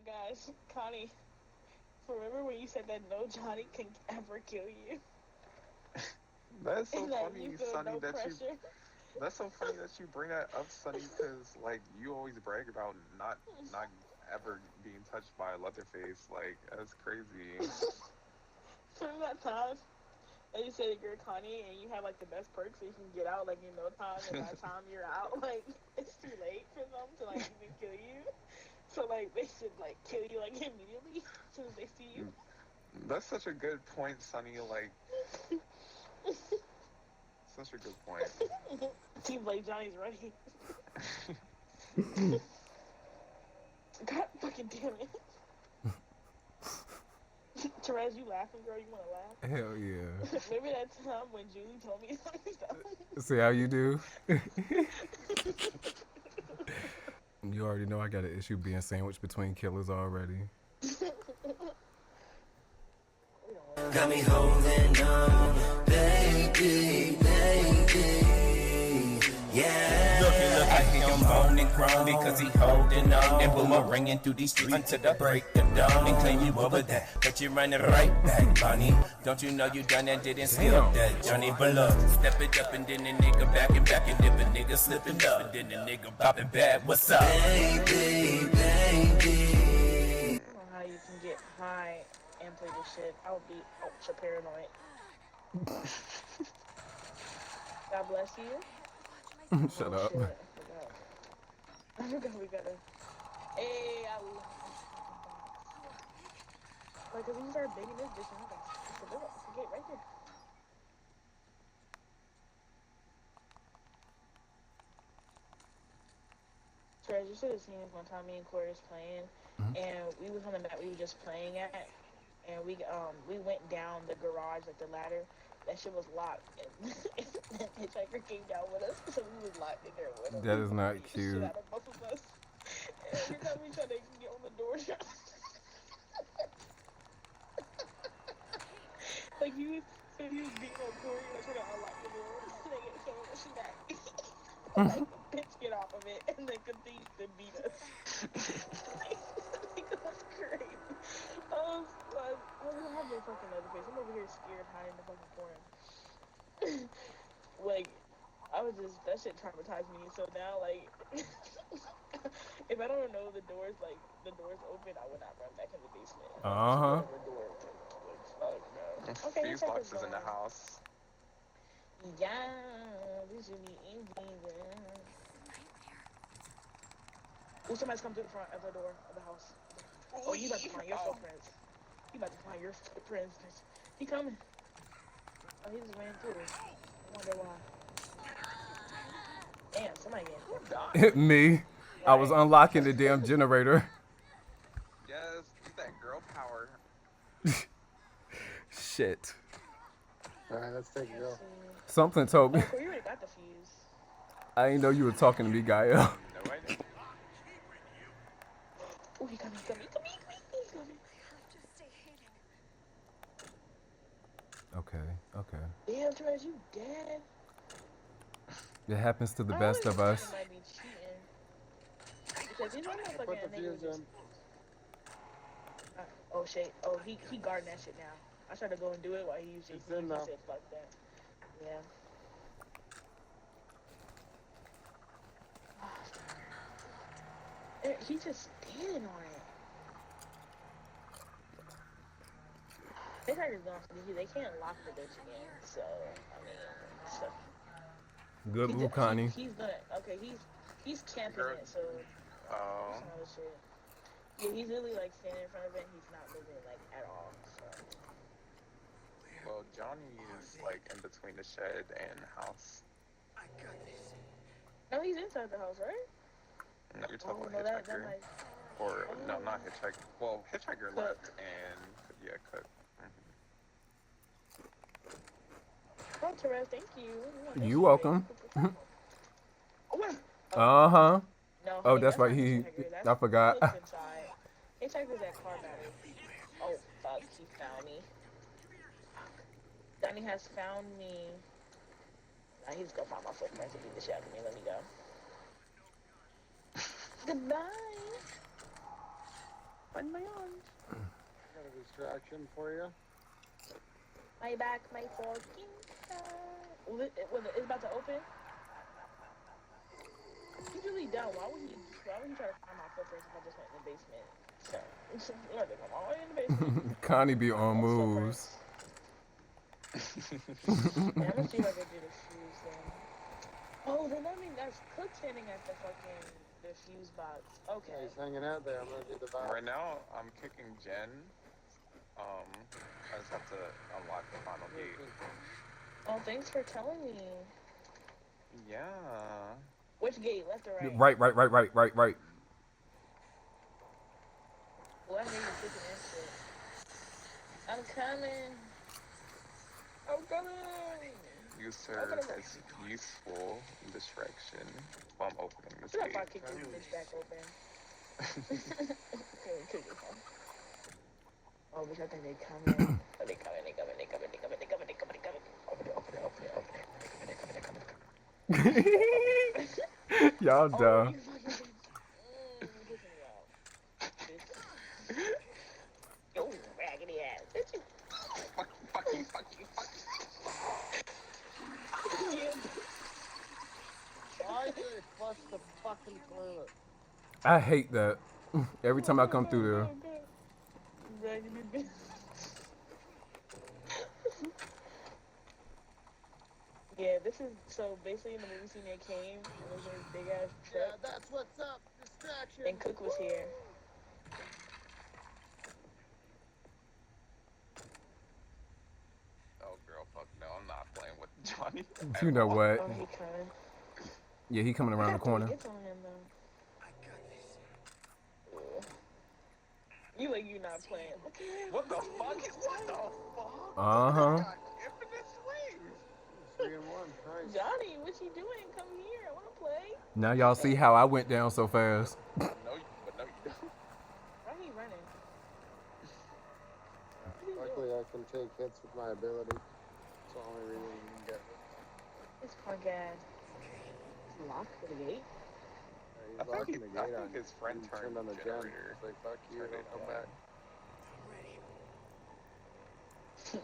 gosh, Connie. Remember when you said that no Johnny can ever kill you? That's so And that you funny, feel Sonny, no that you. pressure? That's so funny that you bring that up, Sonny, because like you always brag about not ever being touched by Leatherface. Like that's crazy. Remember that time that you said that you're Connie and you have like the best perks so you can get out like in no time, and by the time you're out, like it's too late for them to like even kill you. So like they should like kill you like immediately as soon as they see you. That's such a good point, Sonny. Like such a good point. Seems like Johnny's ready. God fucking damn it. Therese, you laughing, girl? You wanna laugh? Hell yeah. Maybe that time when Julie told me stuff. See how you do? You already know I got an issue being sandwiched between killers already. Got me holding on, baby, baby, yeah. Look like he on bone and grown because he holding on and boomeranging through these streets until the break of dawn and claim you over that, but you running right back, Bonnie. Don't you know you done and didn't steal that, Johnny Below? Step it up and then the nigga back and if a nigga slipping up and then the nigga popping bad. What's up, baby, baby? I don't know how you can get high and play this shit. I would be ultra paranoid. God bless you. Shut Oh, up. shit, I forgot we gotta. Hey, I love this fucking box. Like, if we start begging this bitch, I'm gonna it's the door. It's the gate right there. Treasure, you should have seen this one time me and Corey was playing, and we was on the map we were just playing at, and we went down the garage, like the ladder. That shit was locked, and the hitchhiker came down with us, so we was locked in there with him. That is not Beat the shit cute. out of both of us. And every time we try to get on the door, like he was beating on Corey, like trying to unlock the door, and they get so much back. Like, bitch, get off of it, and then continues to beat us. Like, it was crazy. I don't have no fucking Leatherface. I'm over here scared, hiding in the fucking corner. Like, that shit traumatized me. So now, like, if I don't know the door's open, I would not run back in the basement. Uh-huh. Whatever door. Like, fuck, no. Okay, Fuse box is in the house. Yeah, this should be easy. Oh, somebody's come through the front of the door of the house. Oh, you about to find your footprints. You about to find your footprints. He coming. Oh, he just ran through. I wonder why. Damn, somebody getting Me. right. I was unlocking the damn generator. Yes, get that girl power. Shit. Alright, let's take it go. Something told me. Oh, you already got the fuse. I didn't know you were talking to me, Gael. No, I didn't. Oh, he coming. Okay. Damn, Trez, you dead. It happens to the best of us. Might be cheating. Because he's not Put fucking the nigga fuse just... in. Oh, shit. Oh, he guarding that shit now. I tried to go and do it while he used it. It's in He now. said, fuck that. Yeah. He's just standing on it. They can't lock the bitch again, so, I mean, so. Good move, Connie. He's gonna, okay, he's camping it, so. Oh. That's another shit. Yeah, he's literally like standing in front of it, he's not moving like at all, so. Well, Johnny is like in between the shed and house. No, he's inside the house, right? No, you're talking no, about that Hitchhiker. might... Or, no, not Hitchhiker. Well, Hitchhiker Cook. left and, yeah, Cook. Oh, Therese, thank you. You welcome. Oh, what? Uh-huh. No, Oh, honey, that's right. not He, Hitchhiker, that's I forgot. Cook's inside. Hitchhiker's at car battery. Oh, fuck, he found me. Donnie has found me. Nah, he's gonna find my footprints and beat the shit out of me. Let me go. Goodbye. Find my arms. Got a distraction for you. My back, my fucking it's about to open. He's really dumb. Why would he try to find my footprints if I just went in the basement? So, you have to come all the way in the basement. Connie be on moves. Yeah, I'm gonna see if I can do the fuse thing. Oh, then that means that's Cook standing at the fuse box. Okay. Yeah, he's hanging out there. I'm gonna do the vibe. Right now, I'm kicking Jen. I just have to unlock the final gate. Oh, thanks for telling me. Yeah. Which gate, left or right? Right. Well, I hate you kicking that shit. I'm coming. You serve as useful distraction while I'm opening this What gate. if I kick this bitch back open? Oh, bitch, I think they coming. Oh, they coming. Y'all dumb. Oh, you fucking bitch. Pissing me off. Bitch. Yo, raggedy ass. Bitch, you. Fuck you. Yeah. Why did they flush the fucking toilet? I hate that. Every time I come through there. Raggedy bitch. Yeah, this is so basically in the movie scene they came and there's this big ass truck. Yeah, that's what's up. Distraction. And Cook was here. Oh, girl, fuck no. I'm not playing with Johnny. You know what? Oh, he coming. Yeah, he coming around the corner. It's on him though. You like you not playing. What the fuck? What the fuck? Uh-huh. Got infinite swings. 3-1. Nice. Johnny, what you doing? Come here. I wanna play. Now y'all see how I went down so fast. No, you don't. Why he running? Luckily, I can take hits with my ability. That's the only reason you can get me. This punk ass. It's locked for the gate. He's I locking think the gate on. his friend He turned on the gen. generator. It's like, fuck you, Turn don't it come on. back. Is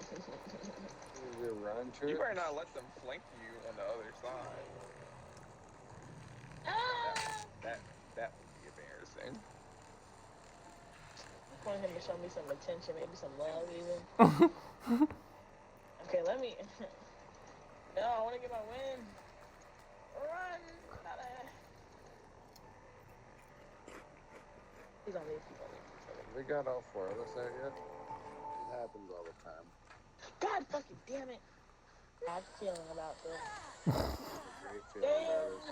it run to You it? better not let them flank you on the other side. Ah! That would be embarrassing. I want him to show me some attention, maybe some love even. Okay, let me. No, I want to get my win. Run! He's on leave. We got all 4 of us out yet? It happens all the time. God fucking damn it! Bad feeling about this. Great feeling about this.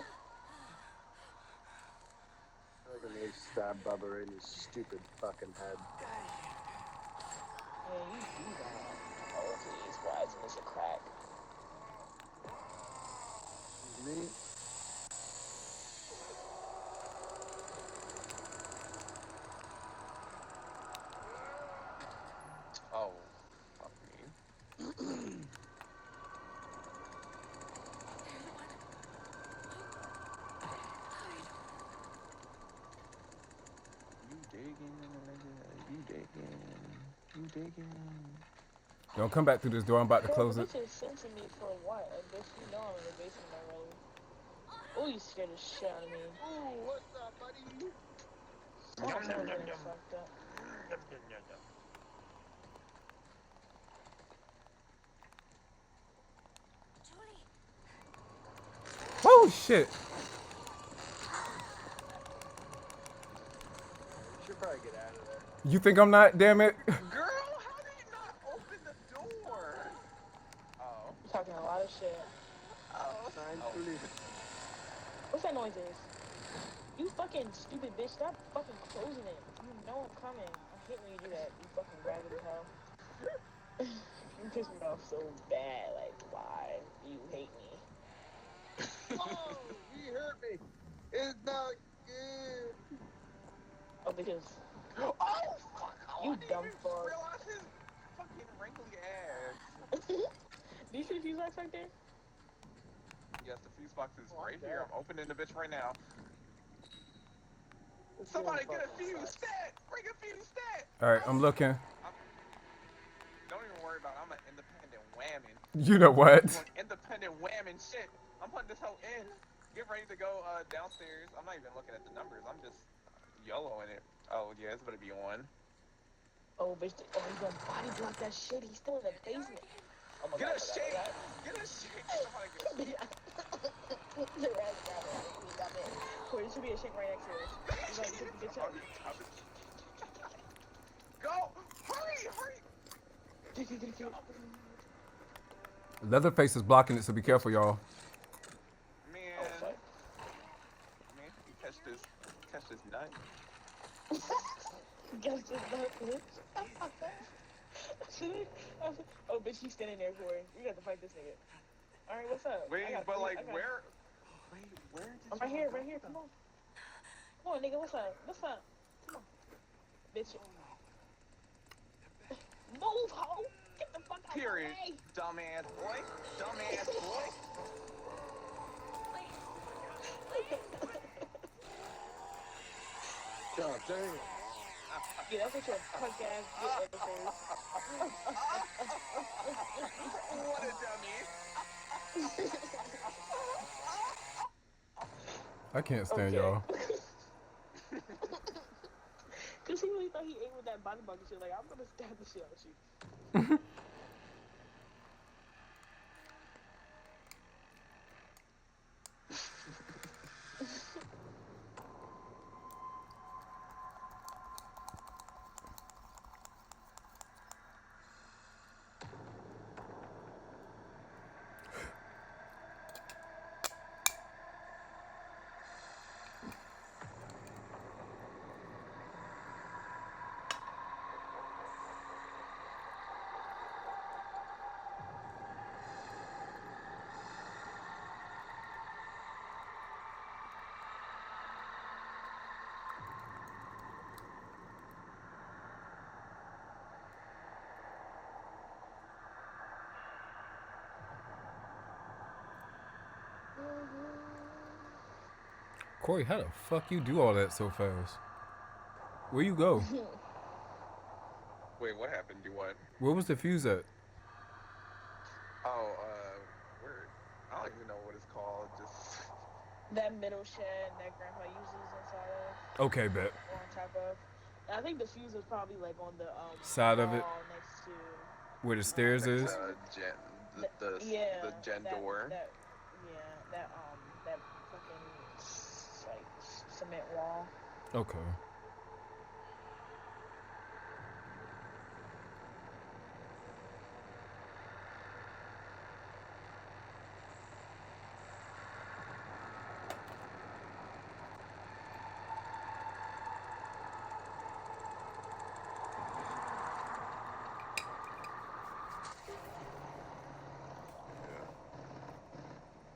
I think I need to stab Bubba right in his stupid fucking head. Yeah, you do that. Oh, please. Why isn't this a crack? Me? Oh, fuck me. You digging. Don't come back through this door. I'm about to close it. Bitch is sensing me for what? Like, bitch, you know I'm in the basement already. Oh, you scared the shit out of me. Ooh, what's up, buddy? Oh, someone's getting fucked up. Oh shit! You should probably get out of there. You think I'm not? Damn it! Girl, how did you not open the door? Oh. You're talking a lot of shit. What's that noise is? You fucking stupid bitch, stop fucking closing it. You know I'm coming. I hate when you do that, you fucking raggedy hell. You piss me off so bad, like, why do you hate me? Oh, he hurt me. It's not good. Oh, because Oh, fuck. you I didn't dumb even fuck. realize his fucking wrinkly ass. Do you see the fuse box right there? Yes, the fuse box is Oh, right yeah. here. I'm opening the bitch right now. This Somebody damn get a fucking fuse. sucks. Stat! Bring a fuse. All right, I'm looking. Don't even worry about it. I'm an independent whammon. You know I'm what? doing independent whammon shit. I'm putting this hoe in. Get ready to go downstairs. I'm not even looking at the numbers. I'm just YOLOing it. Oh, yeah, it's going to be on. Oh, bitch. Oh, he's gonna body block that shit. He's still in the basement. Oh my Get god, a shake. Get a shake. I know how to get a shake. Corey, there should be a shake right next to us. He's like, take the shot. Go! Hurry! Leatherface is blocking it, so be careful, y'all. Man, Oh, man, you catch this nut. guess just not bitch. Oh, bitch, he's standing there, Corey. You got to fight this nigga. All right, what's up? Wait, but like, where? Wait, where did I'm right here, right here. Come on. Come on, nigga. What's up? What's up? Come on. Bitch. Move, ho! Get the fuck out Period. of the way! Dumbass boy. Dumbass boy. God dang it. Yeah, that's what your punk ass get at the face. What a dummy. I can't stand Okay. y'all. Cause he really thought he ate with that body bucket shit. Like, I'm gonna stab the shit out of you. Corey, how the fuck you do all that so fast? Where you go? Wait, what happened? Do what? Where was the fuse at? Oh, where? I don't even know what it's called. Just That middle shed that grandpa uses inside of. Okay, bet. Or on top of. And I think the fuse is probably like on the Side of it? wall next to Where the stairs is? the gen door. That fucking like cement wall. Okay.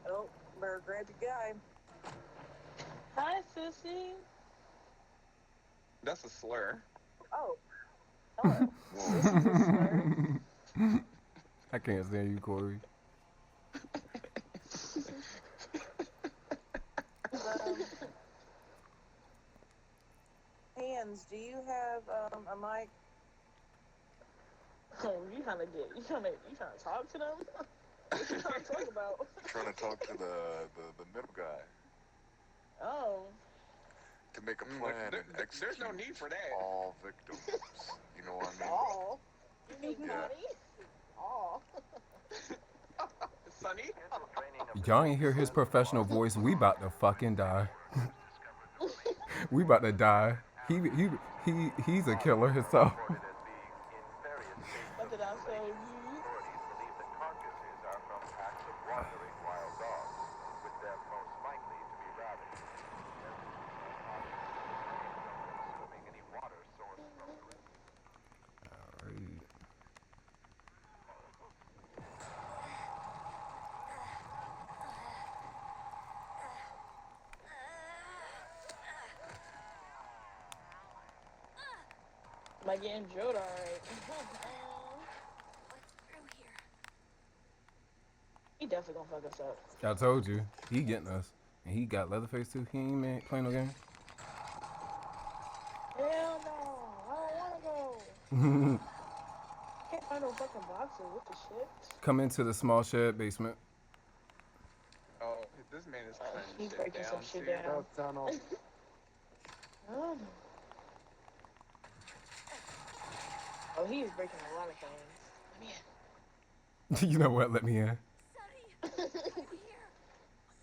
Oh, better grab your guy. Hi, sissy. That's a slur. Oh. Hello. Sissy's a slur. I can't stand you, Corey. Hands, do you have a mic? Oh, you trying to talk to them? What you trying to talk about? Trying to talk to the middle guy Oh. to make a plan and execute There's no need for that. all victims. You know what I mean? Oh. You mean Yeah. Connie? Oh. Sonny? Y'all ain't hear his professional voice. We about to fucking die. We about to die. He's a killer himself. What did I say? Am I getting drilled alright? He definitely gonna fuck us up. I told you. He getting us. And he got Leatherface too. He ain't playing no game. Hell no! I don't wanna go! Can't find no fucking boxes. What the shit? Come into the small shed basement. Oh, this man is cutting He's shit breaking some down shit too. down. Go tunnel. Oh, oh, he is breaking a lot of things. Let me You know what? Let me in. in.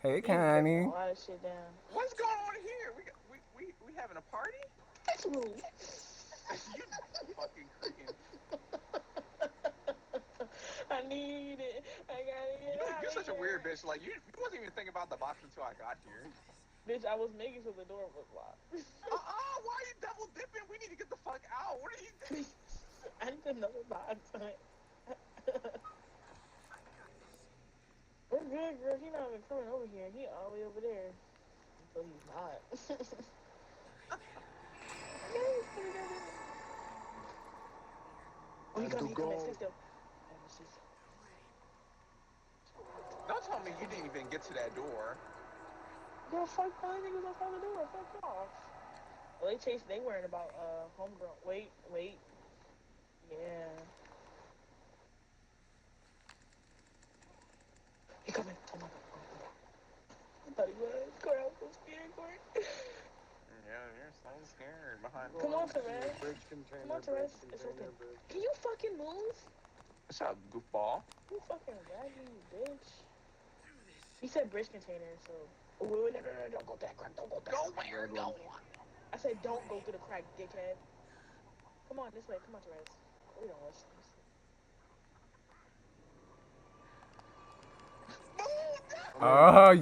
Hey, He's breaking Connie. a lot of shit down. What's going on here? We having a party? Let's move. You fucking creaking. I need it. I gotta get out You're of such a here. weird bitch. Like you wasn't even thinking about the box until I got here. Bitch, I was making sure the door was locked. Why are you double dipping? We need to get the fuck out. What are you doing? I need another box. We're good, girl. He's not even coming over here. He all the way over there. Until he's not. Oh, he coming, sit still. Don't tell me you didn't even get to that door. Girl, fuck that niggas outside the door. Fuck off. Well, they worrying about homegrown. Wait. Yeah. He coming. Oh my god. I thought he was. Corey, I was so scared, Corey. Yeah, you're so scared behind. Come on, Therese. Bridge container. Come on, Therese. It's open. Can you fucking move? What's up, goofball? You fucking raggy bitch. He said bridge container, so. Oh, wait, no, don't go that crack. Don't go that Go crack. where? Go. I said don't go through the crack, dickhead. Come on, this way. Come on, Therese. We don't listen.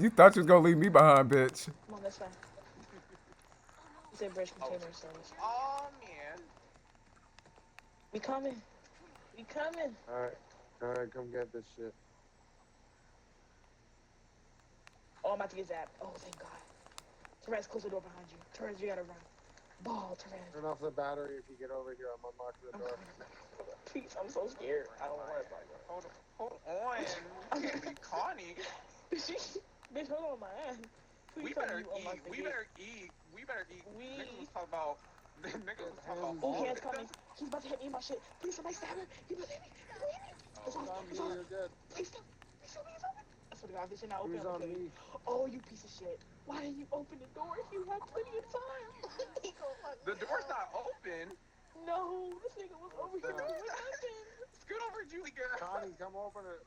You thought you was gonna leave me behind, bitch. Come on, this way. He said bridge container, so. Oh man. We coming. We coming. Alright, come get this shit. Oh, I'm about to get zapped. Oh, thank God. Therese, close the door behind you. Therese, you gotta run. Ball, Therese. Turn off the battery if you get over here. I'm unlocking the door. Please, I'm so scared. I don't want to. Hold on. You can't leave Connie. Bitch, hold on my ass. Please We tell better me you unlock eat. the We gate. better eat. We better eat. We- Niggas was talking about. Niggas was talking about Oh, fall hands coming. victims. He's about to hit me in my shit. Please, somebody stab him. He's about to hit me. He's about to hit me. It's It's on. on It's me, on. you're good. He's still. He's open. I swear to God, if this shit not open, Who's I'm on gonna kill you. me? Oh, you piece of shit. Why didn't you open the door? You had plenty of time. He gonna fuck The me door's up. not open. No, this nigga was over here down? doing nothing. Scoot over, Julie girl. Connie, come open it.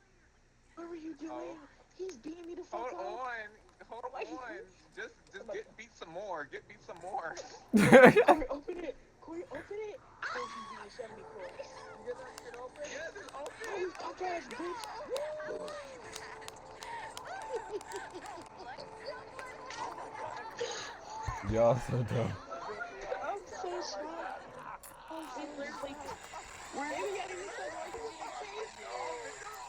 What were you doing? He's beating me the fuck Hold up. on. Just get beat some more. Get beat some more. Corey, open it. Corey, open it. Oh, he's beating the shit out of me, Corey. You get that shit open? Yes, it's Oh, open. you punk ass bitch. Y'all so dumb. I'm so shocked. I'm so sleepy. Maybe I didn't so like me in case.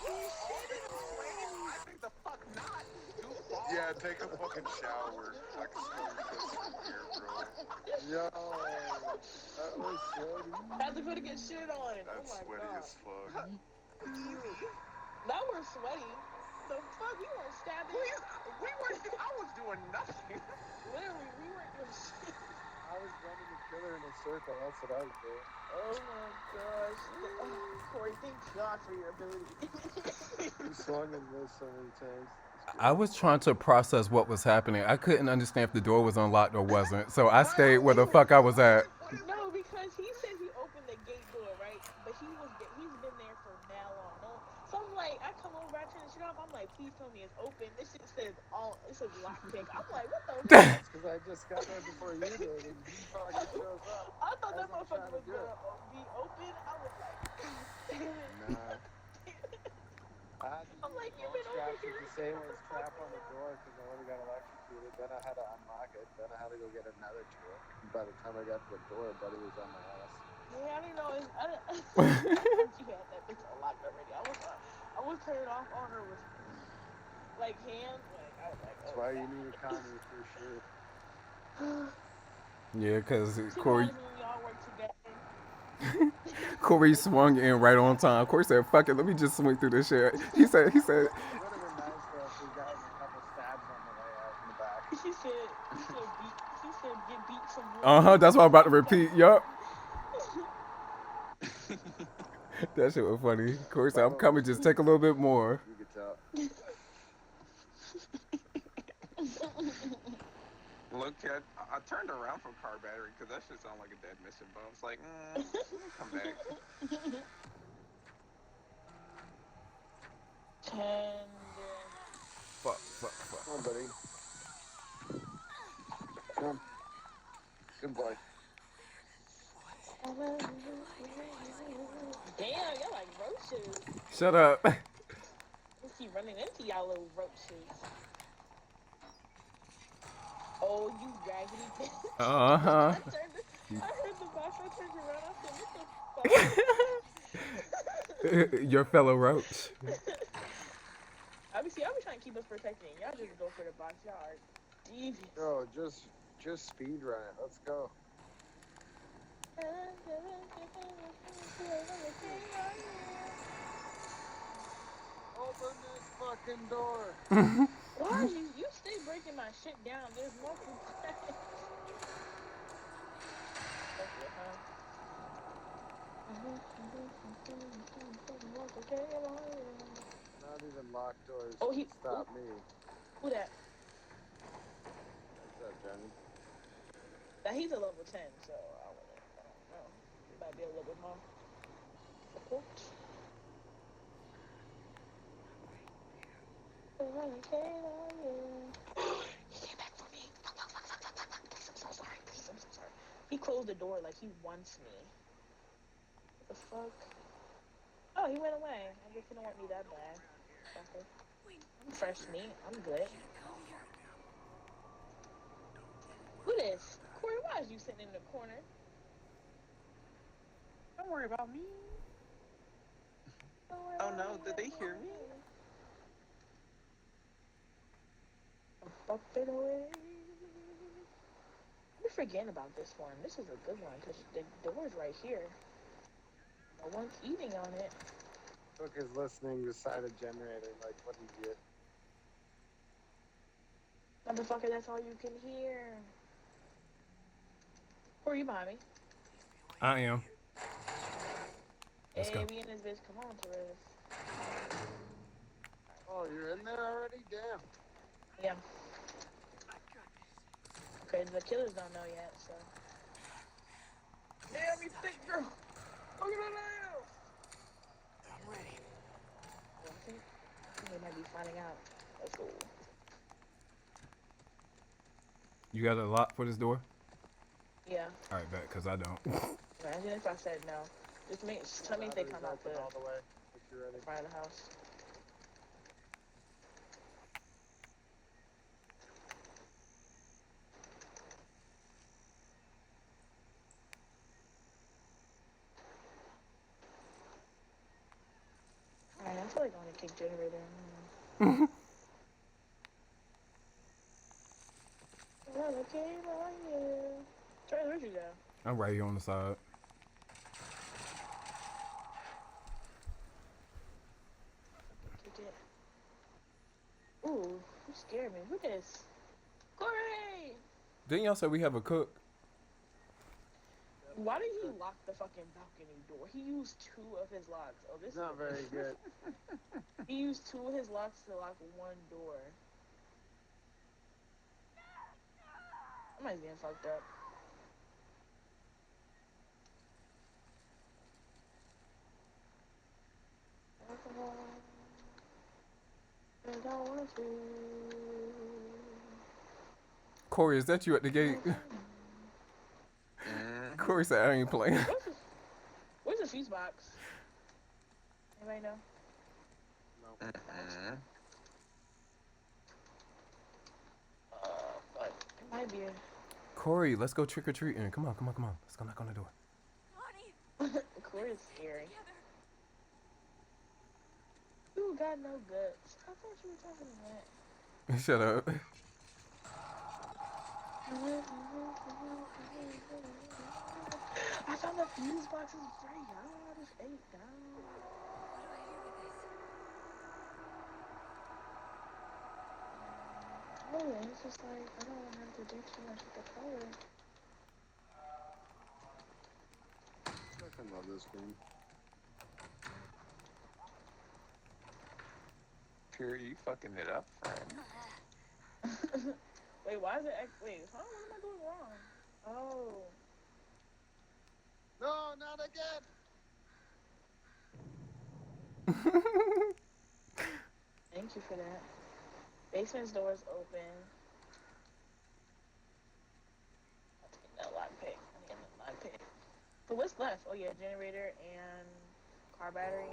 I think the fuck not. Goofball. Yeah, take a fucking shower. I can smell your piss from here, bro. Yo, that was sweaty. How's it gonna get shit on? That's Oh my sweaty God. as fuck. That was sweaty. The fuck? We weren't stabbing. We weren't. I was doing nothing. Literally, we weren't doing shit. I was running the killer in a circle. That's what I was doing. Oh my gosh. Oh, Corey, thank God for your ability. You swung and missed so many times. I was trying to process what was happening. I couldn't understand if the door was unlocked or wasn't. So I stayed where the fuck I was at. No, because he said he opened the gate door, right? But he's been there for now long. No, so I'm like, I come over, I turn the shit off. I'm like, please tell me it's open. This shit says lock pick. I'm like, what the fuck? That's because I just got there before you did, and you fucking shows up. I thought that As I'm motherfucker trying to was do it. gonna be open. I was like, Nah. I had to I'm use like, the you've bone been over straps here. to disable his trap on the door because I would have got electrocuted. Then I had to unlock it. Then I had to go get another tool. And by the time I got to the door, Buddy was on my ass. Yeah, I didn't know. I thought she had that bitch unlocked already. I was turning off on her with like hands. Like I was like, That's why you need a Connie for sure. Yeah, because She Corey, calls me when y'all work together. Corey swung in right on time. Corey said, fuck it, let me just swing through this shit. He said, It would have been nice though if we got a couple stabs on the way out in the back. He said get beat some more. that's what I'm about to repeat. Yup. That shit was funny. Corey said, I'm coming, just take a little bit more. You could tell. Look at, I turned around from car battery because that shit sounded like a dead mission, but I was like, come back. 10. Fuck. Come on, buddy. Come on. Good boy. Damn, y'all like roaches. Shut up. I keep running into y'all little roaches. Oh, you raggedy bitch. Uh-huh. I heard the box, I turned around, I said, what the fuck? Your fellow roach. Obviously, I'll be trying to keep us protecting. Y'all just go for the box. Y'all are devious. Bro, just speed run it. Let's go. Open this fucking door. Why you stay breaking my shit down? There's multiple times. Okay, huh? Not even locked doors Oh, can stop me. Who that? What's up, Johnny? Now he's a level 10, so I don't know. He might be a little bit more support. He came back for me. Please, I'm so sorry. He closed the door like he wants me. What the fuck? Oh, he went away. I guess he don't want me that bad. Fucker. I'm fresh meat. I'm good. Who this? Corey, why is you sitting in the corner? Don't worry about me. Oh no, did they hear me? Fuck it away. I'm forgetting about this one. This is a good one because the door's right here. No one's eating on it. Cook is listening to silent generator like what idiot. Motherfucker, that's all you can hear. Who are you behind me? I am. Let's go. We in this bitch. Come on, Therese. Oh, you're in there already? Damn. Yeah. Okay, the killers don't know yet, so. Damn, you thick girl. Look at her now. I'm ready. I think they might be finding out. Let's go. You got a lock for this door? Yeah. Alright, bet, because I don't. Imagine if I said no. Just tell me if they come out the all the way. If you're ready. front of the house. Alright, I feel like I want to kick generator. Trey, where'd you go? I'm right here on the side. Kick it. Ooh, you scared me. Who this? Corey! Didn't y'all say we have a cook? Why did he lock the fucking balcony door? He used 2 of his locks. Oh, this It's not very good. He used 2 of his locks to lock 1 door. Somebody's getting fucked up. I don't want to. Corey, is that you at the gate? Corey said, I ain't playing. Where's the fuse box? Anybody know? No. But it might be a... Corey, let's go trick-or-treating. Come on. Let's go knock on the door. Corey's scary. You got no guts. I thought you were talking to that. Shut up. I found the fuse boxes for y'all. Just ate down. Oh, it's just like, I don't want to have to do too much with the color. I fucking love this game. Period, you fucking it up, friend. Wait, why is it? Wait, huh? What am I doing wrong? Oh. No, not again. Thank you for that. Basement's door is open. No lock pick. I need a lock pick. But what's left? Oh yeah, generator and car battery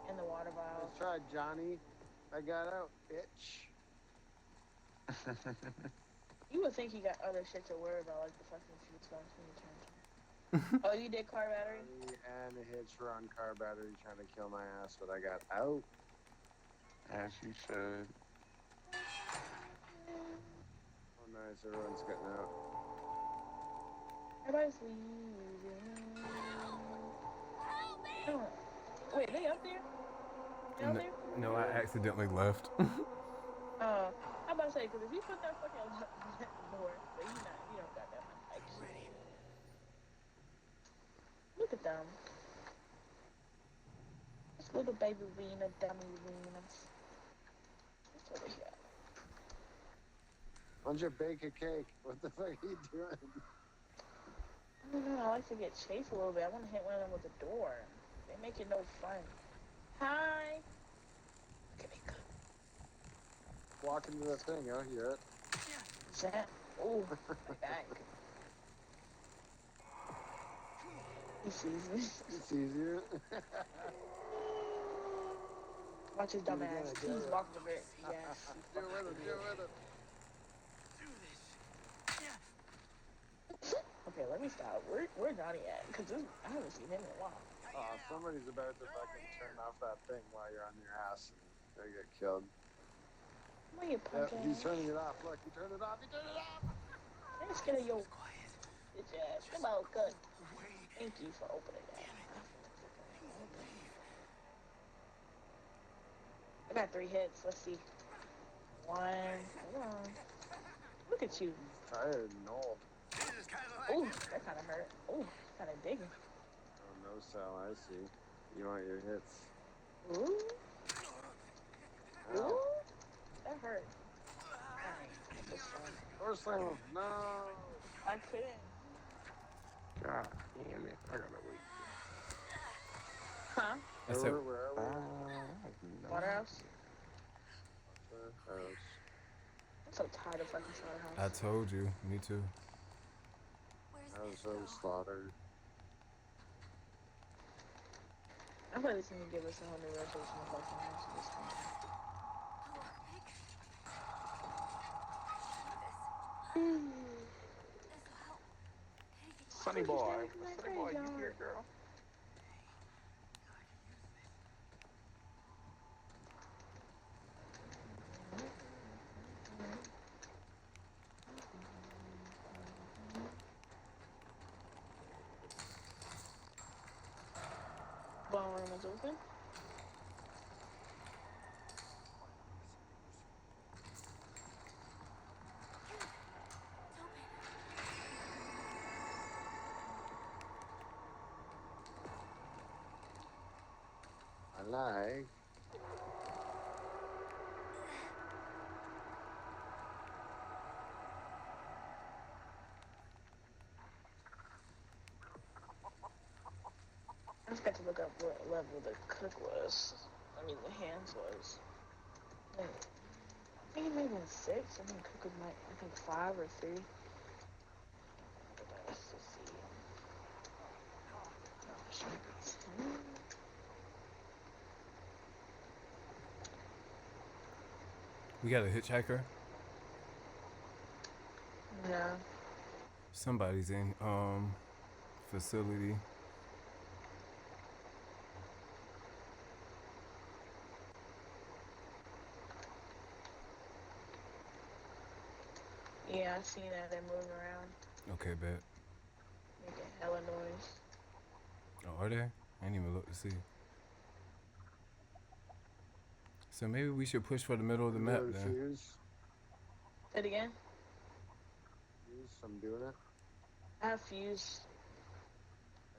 and the water vial. Nice try, Johnny. I got out, bitch. You would think you got other shit to worry about, like the fucking fuse box when you turn. Oh, you did car battery? And a hitch run car battery trying to kill my ass, but I got out. As you should. Oh, nice. Everyone's getting out. Everybody's leaving. Oh. Wait, they up there? They up there? No, I accidentally left. I'm about to say, because if you put that fucking door, but you don't got that much like shit. Look at them. This little baby Rena, dummy Renas. What's over here? Why don't you bake a cake? What the fuck are you doing? I don't know, I like to get chased a little bit. I want to hit one of them with a door. They make it no fun. Hi! Okay, good. Walk into the thing, I'll hear it. What's that? Ooh, my back. He sees me. He sees you. Watch his dumb ass. He's walking a bit. Yes. Do it with him, do it with him. Okay, let me stop. Where Johnny at? Because I haven't seen him in a while. Oh, somebody's about to fucking turn off that thing while you're on your ass and they get killed. Come on, you punk ass. He's turning it off. Look, he turned it off. He turned it off. I'm scared of your bitch ass. Come on, good. Thank you for opening that. I got 3 hits. Let's see. 1. Hold on. Look at you. Tired and old. Ooh, that kind of hurt. Ooh, kind of digging. Oh, no, Sal, I see. You want your hits. Ooh. Ow. Ooh. That hurt. Alright. Door slam him. No. I couldn't. God damn it. I gotta wait. Huh? I said, Where are we? Waterhouse? Waterhouse. I'm so tired of fucking I slaughterhouse. told you. Me too. I was so slaughtered. I feel like this need to give us a whole new rotation of fucking house at this point. Sunny boy. Sunny boy, you here, girl? Ballroom is open. I like. I just got to look up what level the cook was. I mean, the hands was. I think it might have been 6. I think cook was I think 5 or 3. Let's see. No, it should be 10. We got a hitchhiker. No. Somebody's in facility. Yeah, I seen that. They're moving around. Okay, bet. Making hella noise. Oh, are they? I didn't even look to see. So maybe we should push for the middle of the map then. Fuse. Say it again. Fuse. I'm doing it. I have fuse.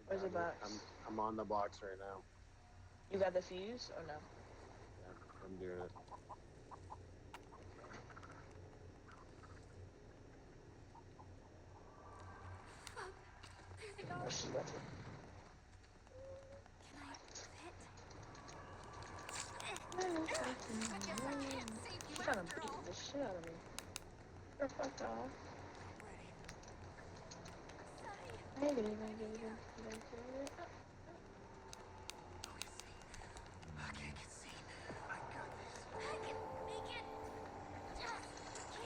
Where's the box? I'm on the box right now. You got the fuse or no? Yeah. I'm doing it. Oh, she left it. She's trying to beat the shit out of me. You're fucked off.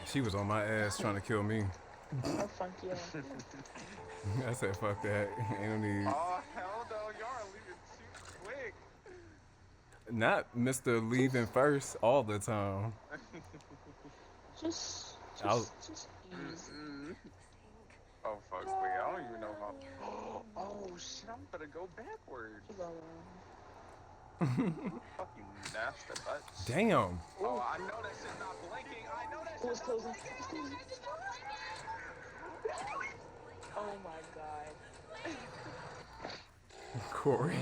She was on my ass trying to kill me. Oh, funky ass. I said, fuck that. Ain't no need. Oh, hell no. Y'all are leaving too quick. Not Mr. Leaving first all the time. Just easy. Oh, fuck. Wait, I don't even know how. Oh, shit. I'm gonna go backwards. She's all Fucking nasty bitch. Damn. Oh, I know that shit's not blinking. I know that Oh, shit's it's not closing. blinking. It's closing. Oh my god. Corey.